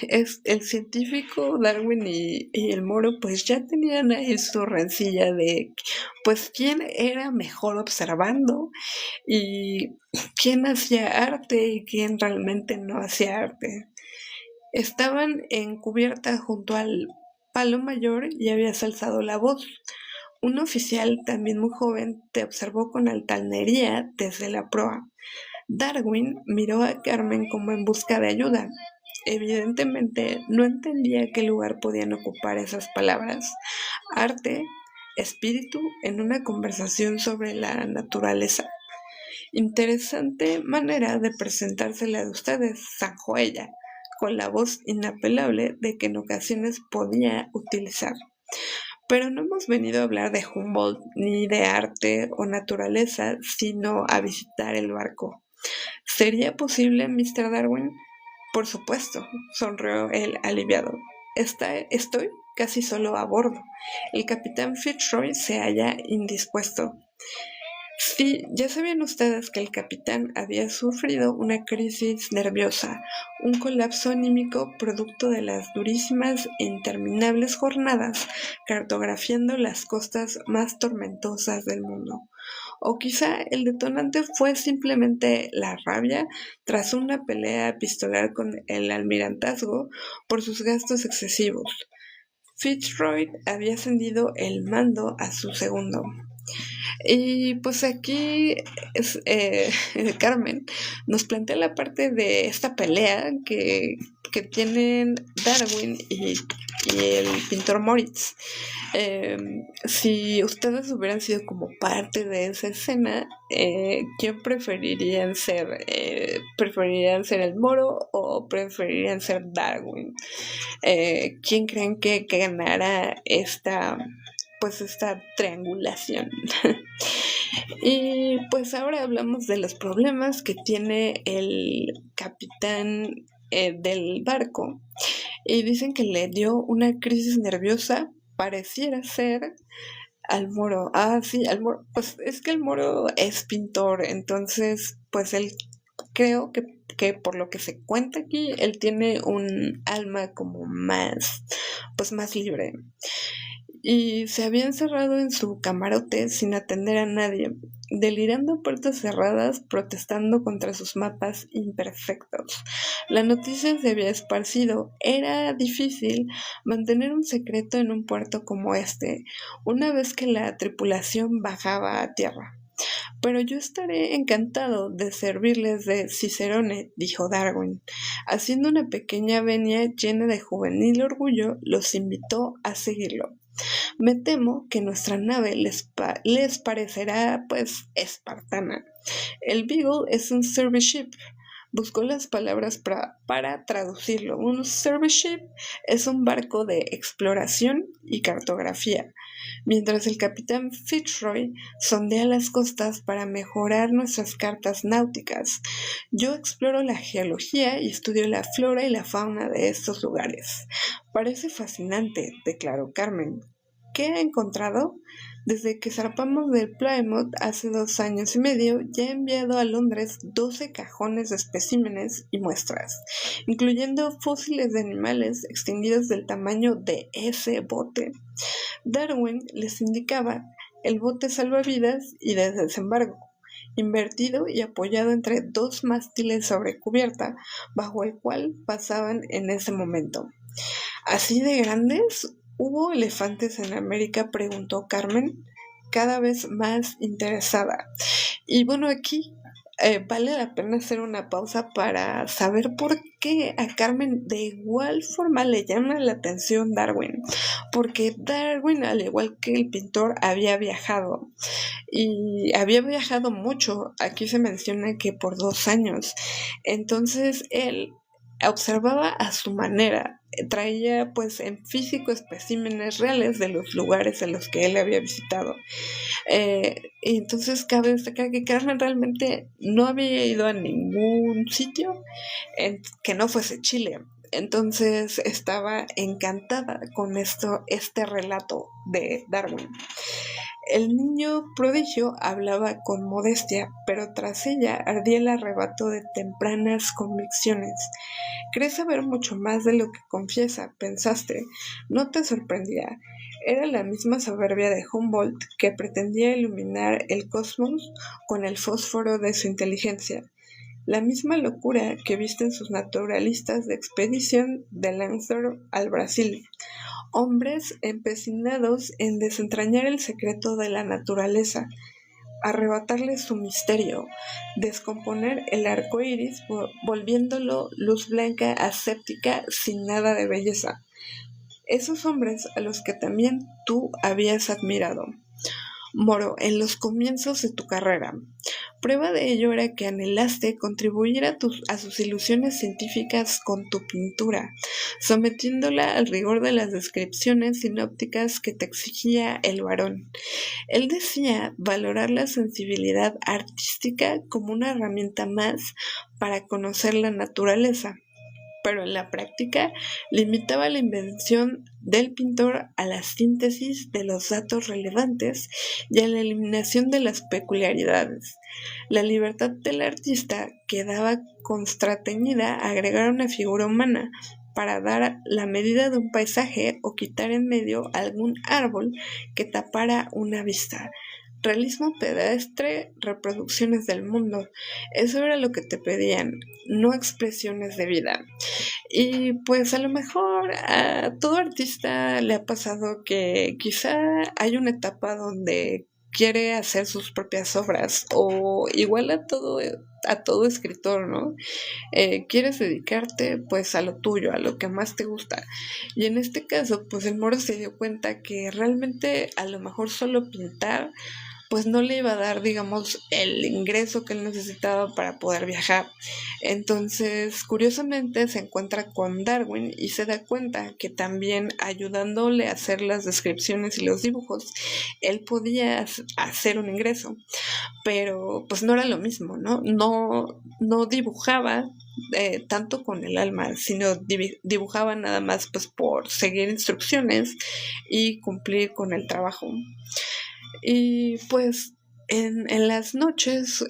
es el científico Darwin y el Moro pues ya tenían ahí su rencilla de pues quién era mejor observando y quién hacía arte y quién realmente no hacía arte. Estaban en cubierta junto al palo mayor y habías alzado la voz. Un oficial, también muy joven, te observó con altanería desde la proa. Darwin miró a Carmen como en busca de ayuda. Evidentemente no entendía qué lugar podían ocupar esas palabras. Arte, espíritu, en una conversación sobre la naturaleza. Interesante manera de presentársela de ustedes, zanjó ella, con la voz inapelable de que en ocasiones podía utilizar. Pero no hemos venido a hablar de Humboldt ni de arte o naturaleza, sino a visitar el barco. ¿Sería posible, Mr. Darwin? Por supuesto, sonrió él aliviado. Estoy casi solo a bordo. El capitán Fitzroy se halla indispuesto. Sí, ya sabían ustedes que el capitán había sufrido una crisis nerviosa, un colapso anímico producto de las durísimas e interminables jornadas cartografiando las costas más tormentosas del mundo. O quizá el detonante fue simplemente la rabia tras una pelea epistolar con el almirantazgo por sus gastos excesivos. Fitzroy había cedido el mando a su segundo. Y pues aquí es, Carmen nos plantea la parte de esta pelea que tienen Darwin y el pintor Moritz. Si ustedes hubieran sido como parte de esa escena, ¿quién preferirían ser? ¿Preferirían ser el Moro o preferirían ser Darwin? ¿Quién creen que ganara esta triangulación? Y pues ahora hablamos de los problemas que tiene el capitán del barco. Y dicen que le dio una crisis nerviosa, pareciera ser al Moro. Ah, sí, al Moro. Pues es que el Moro es pintor, entonces pues él creo que por lo que se cuenta aquí, él tiene un alma como pues más libre. Y se había encerrado en su camarote sin atender a nadie, delirando a puertas cerradas, protestando contra sus mapas imperfectos. La noticia se había esparcido. Era difícil mantener un secreto en un puerto como este, una vez que la tripulación bajaba a tierra. Pero yo estaré encantado de servirles de Cicerone, dijo Darwin. Haciendo una pequeña venia llena de juvenil orgullo, los invitó a seguirlo. Me temo que nuestra nave les parecerá, pues, espartana. El Beagle es un service ship. Buscó las palabras para traducirlo. Un service ship es un barco de exploración y cartografía, mientras el capitán Fitzroy sondea las costas para mejorar nuestras cartas náuticas. Yo exploro la geología y estudio la flora y la fauna de estos lugares. Parece fascinante, declaró Carmen. ¿Qué ha encontrado? Desde que zarpamos del Plymouth hace 2 años y medio, ya he enviado a Londres 12 cajones de especímenes y muestras, incluyendo fósiles de animales extinguidos del tamaño de ese bote. Darwin les indicaba el bote salvavidas y de desembarco, invertido y apoyado entre 2 mástiles sobre cubierta, bajo el cual pasaban en ese momento. ¿Así de grandes? ¿Hubo elefantes en América?, preguntó Carmen, cada vez más interesada. Y bueno, aquí vale la pena hacer una pausa para saber por qué a Carmen de igual forma le llama la atención Darwin. Porque Darwin, al igual que el pintor, había viajado. Y había viajado mucho. Aquí se menciona que por 2 años. Entonces él observaba a su manera, traía pues en físico especímenes reales de los lugares en los que él había visitado. Y entonces cabe destacar que Carmen realmente no había ido a ningún sitio que no fuese Chile. Entonces estaba encantada con este relato de Darwin. El niño prodigio hablaba con modestia, pero tras ella ardía el arrebato de tempranas convicciones. Cree saber mucho más de lo que confiesa, pensaste. No te sorprendía. Era la misma soberbia de Humboldt, que pretendía iluminar el cosmos con el fósforo de su inteligencia. La misma locura que visten sus naturalistas de expedición de Langsdorff al Brasil. Hombres empecinados en desentrañar el secreto de la naturaleza, arrebatarle su misterio, descomponer el arco iris, volviéndolo luz blanca aséptica sin nada de belleza. Esos hombres a los que también tú habías admirado, Moro, en los comienzos de tu carrera. Prueba de ello era que anhelaste contribuir a sus ilusiones científicas con tu pintura, sometiéndola al rigor de las descripciones sinópticas que te exigía el varón. Él decía valorar la sensibilidad artística como una herramienta más para conocer la naturaleza. pero en la práctica limitaba la invención del pintor a la síntesis de los datos relevantes y a la eliminación de las peculiaridades. La libertad del artista quedaba constrañida a agregar una figura humana para dar la medida de un paisaje o quitar en medio algún árbol que tapara una vista. Realismo pedestre, reproducciones del mundo. Eso era lo que te pedían, no expresiones de vida. Y pues a lo mejor a todo artista le ha pasado que quizá hay una etapa donde quiere hacer sus propias obras, o igual a todo escritor, ¿no? Quieres dedicarte pues a lo tuyo, a lo que más te gusta. Y en este caso, pues el Moro se dio cuenta que realmente a lo mejor solo pintar pues no le iba a dar, digamos, el ingreso que él necesitaba para poder viajar. Entonces, curiosamente, se encuentra con Darwin y se da cuenta que también ayudándole a hacer las descripciones y los dibujos, él podía hacer un ingreso, pero pues no era lo mismo, ¿no? No dibujaba tanto con el alma, sino dibujaba nada más pues por seguir instrucciones y cumplir con el trabajo. Y pues en las noches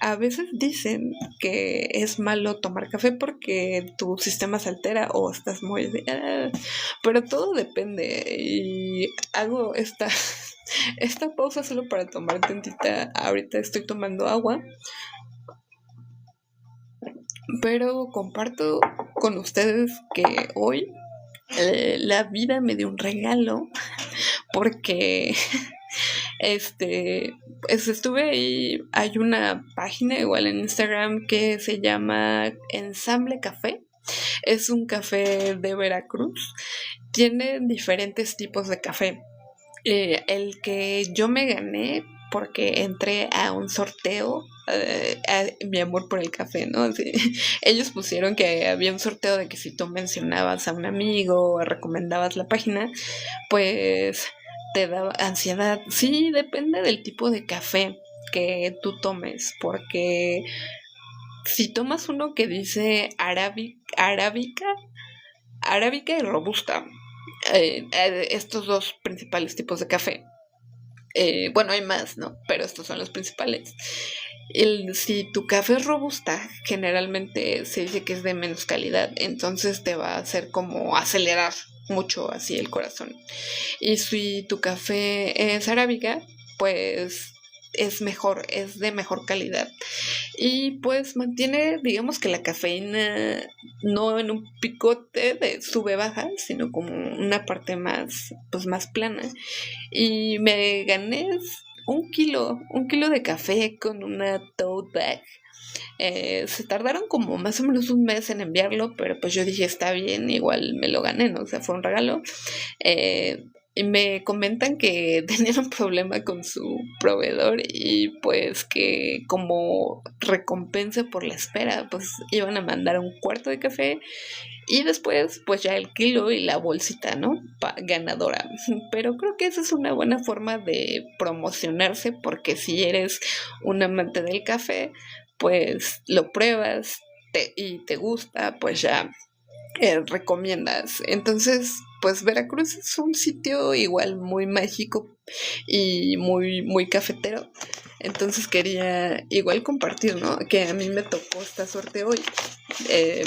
a veces dicen que es malo tomar café porque tu sistema se altera o estás muy... pero todo depende. Y hago esta pausa solo para tomar tantita. Ahorita estoy tomando agua, pero comparto con ustedes que hoy la vida me dio un regalo porque pues estuve ahí, hay una página igual en Instagram que se llama Ensamble Café. Es un café de Veracruz. Tiene diferentes tipos de café. El que yo me gané porque entré a un sorteo, mi amor por el café, ¿no? Así, ellos pusieron que había un sorteo de que si tú mencionabas a un amigo o recomendabas la página, pues te daba ansiedad. Sí, depende del tipo de café que tú tomes, porque si tomas uno que dice arábica y robusta, estos dos principales tipos de café. Bueno, hay más, ¿no? Pero estos son los principales. Si tu café es robusta, generalmente se dice que es de menos calidad, entonces te va a hacer como acelerar mucho así el corazón. Y si tu café es arábica, pues es mejor, es de mejor calidad. Y pues mantiene, digamos que la cafeína no en un picote de sube-baja, sino como una parte más, pues más plana. Y me gané un kilo de café con una tote bag. Se tardaron como más o menos un mes en enviarlo, pero pues yo dije, está bien, igual me lo gané, ¿no? O sea, fue un regalo. Y me comentan que tenían un problema con su proveedor y pues que como recompensa por la espera, pues iban a mandar un cuarto de café y después pues ya el kilo y la bolsita, ¿no? Ganadora. Pero creo que esa es una buena forma de promocionarse porque si eres un amante del café, pues lo pruebas y te gusta, pues ya recomiendas. Entonces, pues Veracruz es un sitio igual muy mágico y muy cafetero. Entonces quería igual compartir, ¿no? Que a mí me tocó esta suerte hoy.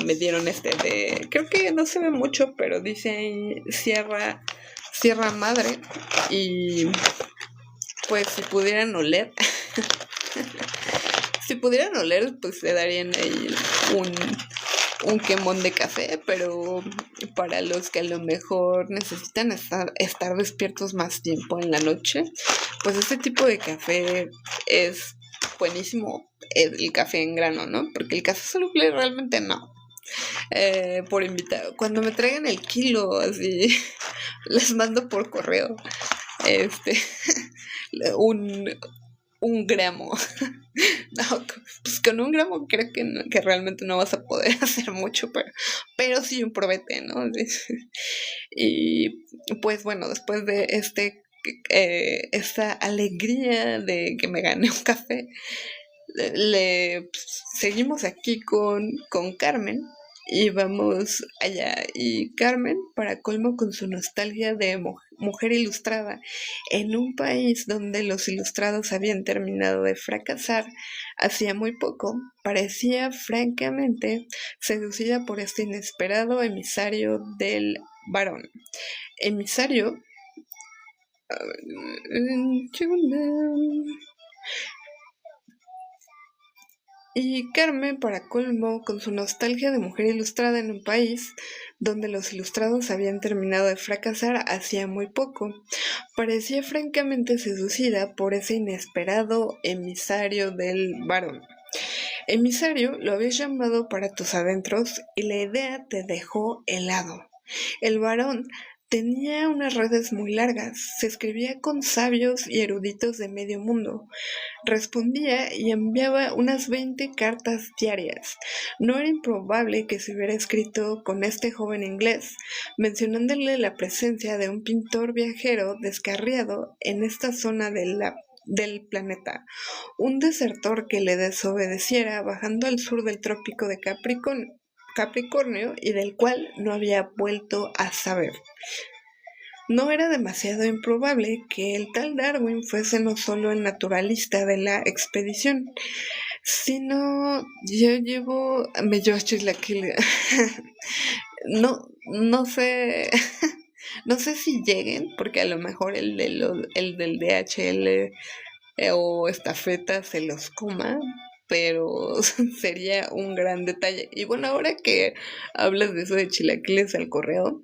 Me dieron creo que no se ve mucho, pero dice ahí Sierra Madre. Y pues si pudieran oler, pues le darían ahí un quemón de café, pero para los que a lo mejor necesitan estar despiertos más tiempo en la noche, pues este tipo de café es buenísimo, el café en grano, ¿no? Porque el café soluble realmente no. Por invitado, cuando me traigan el kilo, así, les mando por correo, un gramo. No, pues con un gramo creo que realmente no vas a poder hacer mucho, pero sí un probete, ¿no? Y pues bueno, después de esta alegría de que me gané un café, seguimos aquí con Carmen. y vamos allá. Y Carmen, para colmo, con su nostalgia de mujer ilustrada, en un país donde los ilustrados habían terminado de fracasar hacía muy poco, parecía francamente seducida por este inesperado emisario del varón. Emisario. Y Carmen, para colmo, con su nostalgia de mujer ilustrada en un país donde los ilustrados habían terminado de fracasar hacía muy poco, parecía francamente seducida por ese inesperado emisario del varón. Emisario lo habías llamado para tus adentros y la idea te dejó helado. El varón tenía unas redes muy largas, se escribía con sabios y eruditos de medio mundo, respondía y enviaba unas 20 cartas diarias. No era improbable que se hubiera escrito con este joven inglés, mencionándole la presencia de un pintor viajero descarriado en esta zona del planeta, un desertor que le desobedeciera bajando al sur del trópico de Capricornio y del cual no había vuelto a saber. No era demasiado improbable que el tal Darwin fuese no solo el naturalista de la expedición, sino me llevo chilaquil. No sé, no sé si lleguen, porque a lo mejor el del DHL o estafeta se los coma, pero sería un gran detalle. Y bueno, ahora que hablas de eso de chilaquiles al correo,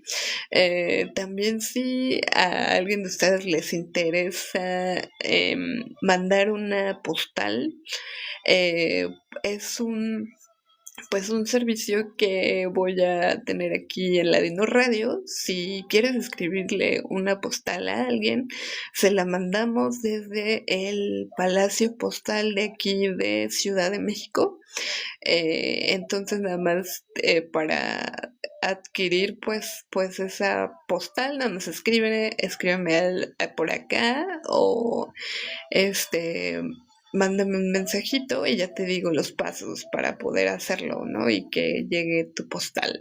también si a alguien de ustedes les interesa mandar una postal, es un servicio que voy a tener aquí en Ladino Radio. Si quieres escribirle una postal a alguien, se la mandamos desde el Palacio Postal de aquí de Ciudad de México. Entonces nada más para adquirir pues esa postal, nada más escríbeme por acá o mándame un mensajito y ya te digo los pasos para poder hacerlo, ¿no? Y que llegue tu postal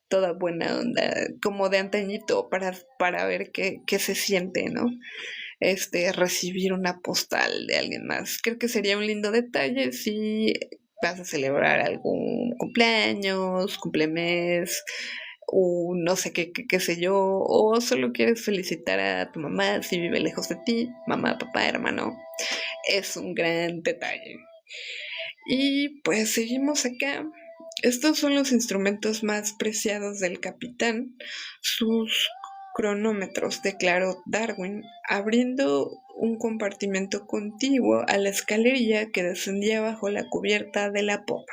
toda buena onda, como de antañito, para ver qué se siente, ¿no? Recibir una postal de alguien más. Creo que sería un lindo detalle si vas a celebrar algún cumpleaños, cumplemes, o no sé qué sé yo, o solo quieres felicitar a tu mamá si vive lejos de ti, mamá, papá, hermano. Es un gran detalle. Y pues seguimos acá. Estos son los instrumentos más preciados del capitán, sus cronómetros, declaró Darwin, abriendo un compartimento contiguo a la escalerilla que descendía bajo la cubierta de la popa.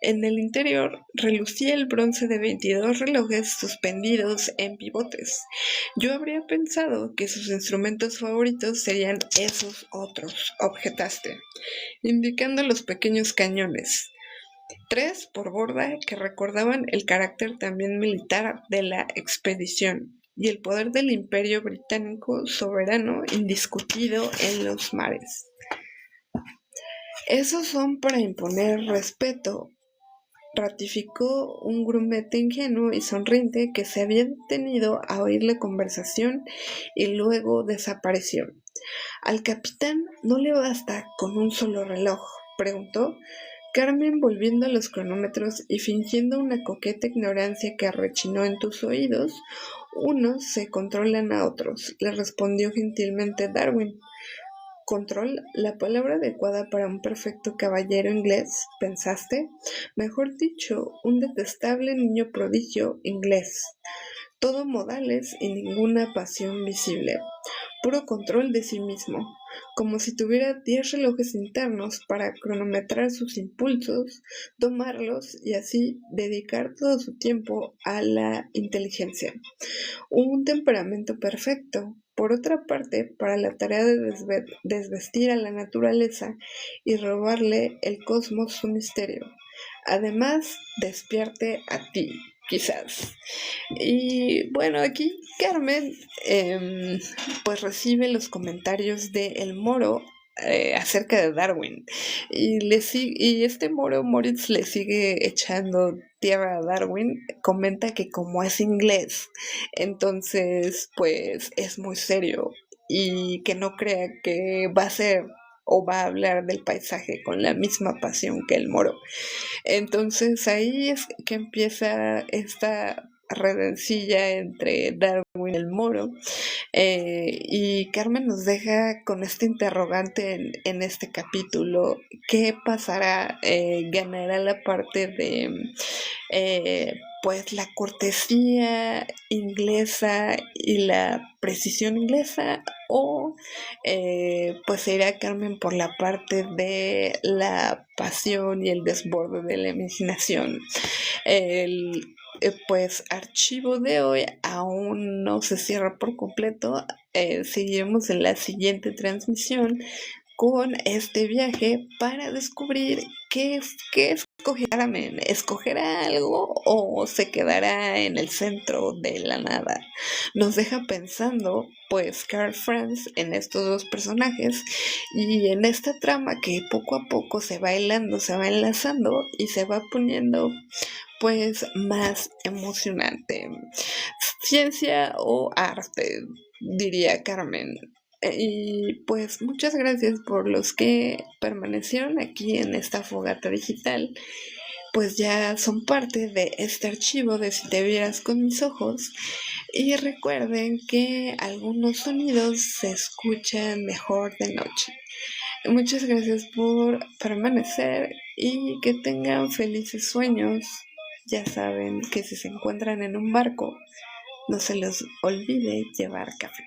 En el interior relucía el bronce de 22 relojes suspendidos en pivotes. Yo habría pensado que sus instrumentos favoritos serían esos otros, objetaste, indicando los pequeños cañones, 3 por borda, que recordaban el carácter también militar de la expedición y el poder del Imperio Británico soberano indiscutido en los mares. Esos son para imponer respeto, ratificó un grumete ingenuo y sonriente que se había detenido a oír la conversación y luego desapareció. ¿Al capitán no le basta con un solo reloj?, preguntó Carmen, volviendo a los cronómetros y fingiendo una coqueta ignorancia que rechinó en tus oídos. Unos se controlan a otros, le respondió gentilmente Darwin. Control, la palabra adecuada para un perfecto caballero inglés, ¿pensaste? Mejor dicho, un detestable niño prodigio inglés. Todo modales y ninguna pasión visible. Puro control de sí mismo, como si tuviera 10 relojes internos para cronometrar sus impulsos, domarlos y así dedicar todo su tiempo a la inteligencia. Un temperamento perfecto, por otra parte, para la tarea de desvestir a la naturaleza y robarle el cosmos su misterio. Además, despierte a ti, quizás. Y bueno, aquí Carmen pues recibe los comentarios de El Moro acerca de Darwin. Y este moro Moritz le sigue echando tierra a Darwin, comenta que como es inglés, entonces pues es muy serio y que no crea que va a ser o va a hablar del paisaje con la misma pasión que el moro. Entonces ahí es que empieza esta redencilla entre Darwin y el moro, y Carmen nos deja con este interrogante en este capítulo. ¿Qué pasará? ¿Ganará la parte de pues la cortesía inglesa y la precisión inglesa? ¿O pues se irá Carmen por la parte de la pasión y el desborde de la imaginación? El pues archivo de hoy aún no se cierra por completo. Seguiremos en la siguiente transmisión con este viaje para descubrir qué escogerá Carmen. ¿Escogerá algo o se quedará en el centro de la nada? Nos deja pensando, pues, Karl Franz en estos dos personajes y en esta trama que poco a poco se va hilando, se va enlazando y se va poniendo pues más emocionante. Ciencia o arte, diría Carmen. Y pues muchas gracias por los que permanecieron aquí en esta fogata digital, pues ya son parte de este archivo de Si te vieras con mis ojos. Y recuerden que algunos sonidos se escuchan mejor de noche. Muchas gracias por permanecer y que tengan felices sueños. Ya saben que si se encuentran en un barco, no se les olvide llevar café.